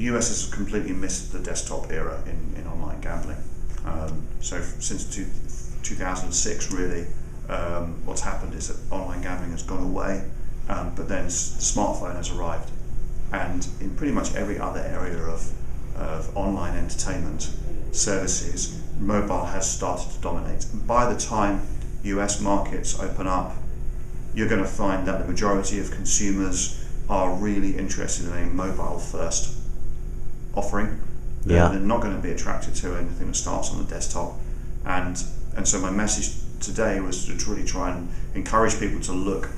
the US has completely missed the desktop era in online gambling. So since 2006, really, what's happened is that online gambling has gone away, but then the smartphone has arrived. And in pretty much every other area of online entertainment services, mobile has started to dominate. And by the time US markets open up, you're going to find that the majority of consumers are really interested in a mobile first offering. Yeah. They're not going to be attracted to anything that starts on the desktop. And so my message today was to really try and encourage people to look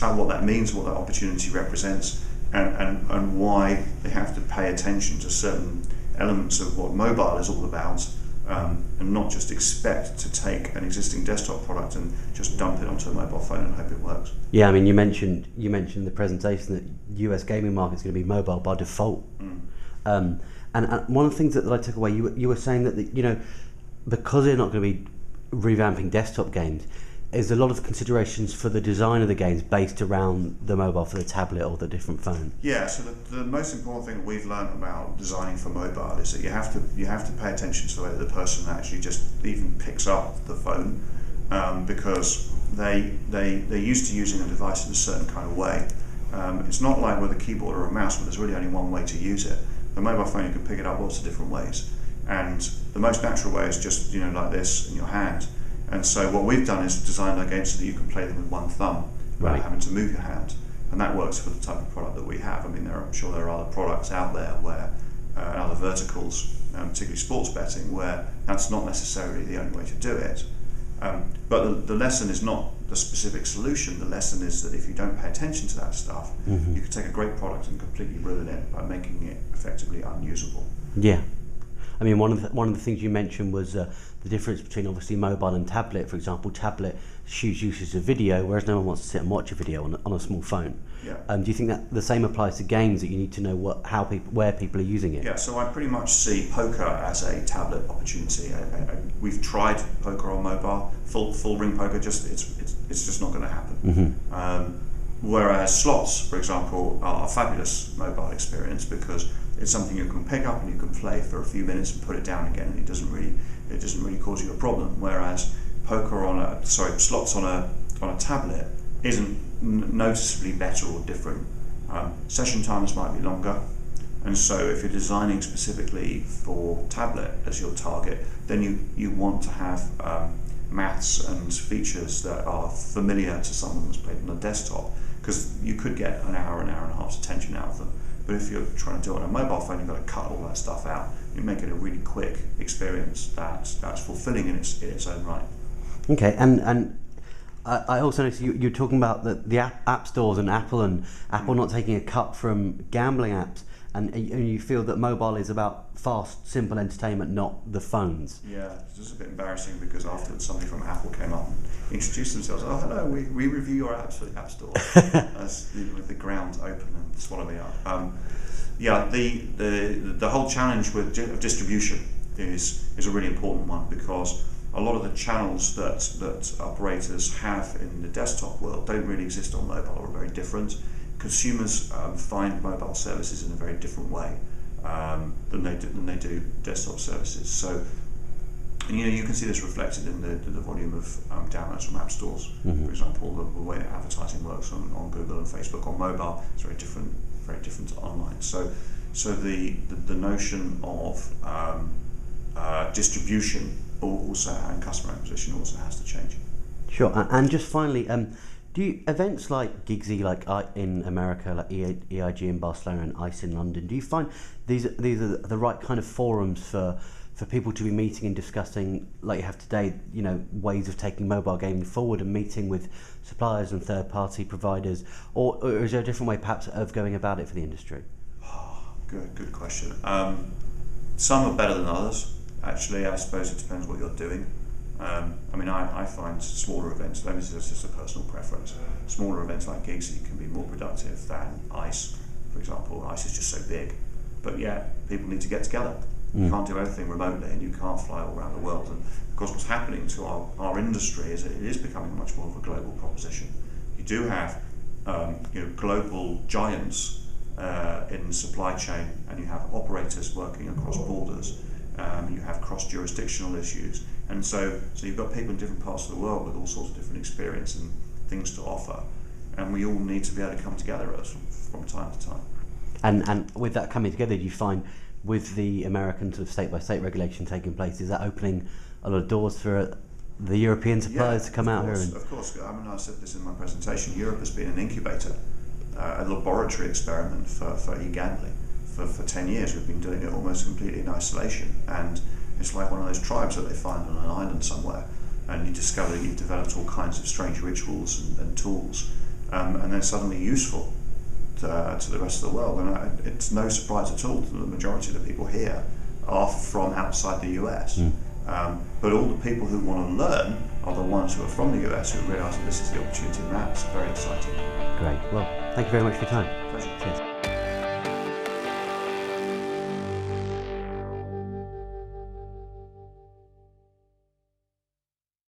at what that means, what that opportunity represents, and why they have to pay attention to certain elements of what mobile is all about, and not just expect to take an existing desktop product and just dump it onto a mobile phone and hope it works. Yeah, I mean, you mentioned in the presentation that US gaming market is going to be mobile by default. And one of the things that I took away, you were saying that because they're not going to be revamping desktop games, is a lot of considerations for the design of the games based around the mobile for the tablet or the different phone. Yeah, so the most important thing that we've learned about designing for mobile is that you have to pay attention to the way that the person actually just even picks up the phone, because they're used to using a device in a certain kind of way. It's not like with a keyboard or a mouse where there's really only one way to use it. The mobile phone, you can pick it up lots of different ways, and the most natural way is just like this in your hand. And so what we've done is designed our games so that you can play them with one thumb without having to move your hand, and that works for the type of product that we have. I mean, I'm sure there are other products out there where other verticals, particularly sports betting, where that's not necessarily the only way to do it. But the lesson is not the specific solution. The lesson is that if you don't pay attention to that stuff, you can take a great product and completely ruin it by making it effectively unusable. Yeah, I mean, one of the things you mentioned was the difference between obviously mobile and tablet. For example, tablet huge usage of video, whereas no one wants to sit and watch a video on a small phone. Yeah. Do you think that the same applies to games, that you need to know where people are using it? Yeah, so I pretty much see poker as a tablet opportunity. We've tried poker on mobile, full ring poker. It's just not going to happen. Whereas slots, for example, are a fabulous mobile experience because it's something you can pick up and you can play for a few minutes and put it down again, and it doesn't really cause you a problem. Whereas slots on a tablet isn't noticeably better or different. Session times might be longer, and so if you're designing specifically for tablet as your target, then you want to have maths and features that are familiar to someone that's played on a desktop, because you could get an hour and a half's attention out of them. But if you're trying to do it on a mobile phone, you've got to cut all that stuff out. You make it a really quick experience that's fulfilling in its own right. Okay, and I also noticed you're talking about the app stores and Apple not taking a cut from gambling apps, and you feel that mobile is about fast, simple entertainment, not the phones. Yeah, it's just a bit embarrassing because afterwards somebody from Apple came up and introduced themselves. Oh, hello, we review your apps for the App Store. With the ground open and swallow me up. The whole challenge of distribution is a really important one, because a lot of the channels that operators have in the desktop world don't really exist on mobile, or are very different. Consumers find mobile services in a very different way than they do desktop services. So, you can see this reflected in the volume of downloads from app stores. For example, the way that advertising works on Google and Facebook on mobile is very different to online. So the notion of distribution also and customer acquisition also has to change. Sure, and just finally, do events like Gigsy, like in America, like EIG in Barcelona and ICE in London, do you find these are the right kind of forums for people to be meeting and discussing, like you have today, ways of taking mobile gaming forward and meeting with suppliers and third-party providers, or is there a different way perhaps of going about it for the industry? Good question. Some are better than others. Actually, I suppose it depends what you're doing. I find smaller events, maybe this is just a personal preference, smaller events like Gigsy can be more productive than ICE, for example. ICE is just so big, but yet people need to get together. You can't do everything remotely, and you can't fly all around the world. And of course, what's happening to our industry is that it is becoming much more of a global proposition. You do have global giants in the supply chain, and you have operators working across borders. You have cross-jurisdictional issues, and so you've got people in different parts of the world with all sorts of different experience and things to offer, and we all need to be able to come together from time to time. And with that coming together, do you find with the American sort of state-by-state regulation taking place, is that opening a lot of doors for the European suppliers to come out here? Of course. I mean, I said this in my presentation. Europe has been an incubator, a laboratory experiment for e-gambling. For 10 years we've been doing it almost completely in isolation, and it's like one of those tribes that they find on an island somewhere, and you discover that you've developed all kinds of strange rituals and tools, and they're suddenly useful to the rest of the world. And it's no surprise at all that the majority of the people here are from outside the US. But all the people who want to learn are the ones who are from the US, who realise that this is the opportunity, and that's very exciting. Great. Well, thank you very much for your time. Pleasure. Cheers.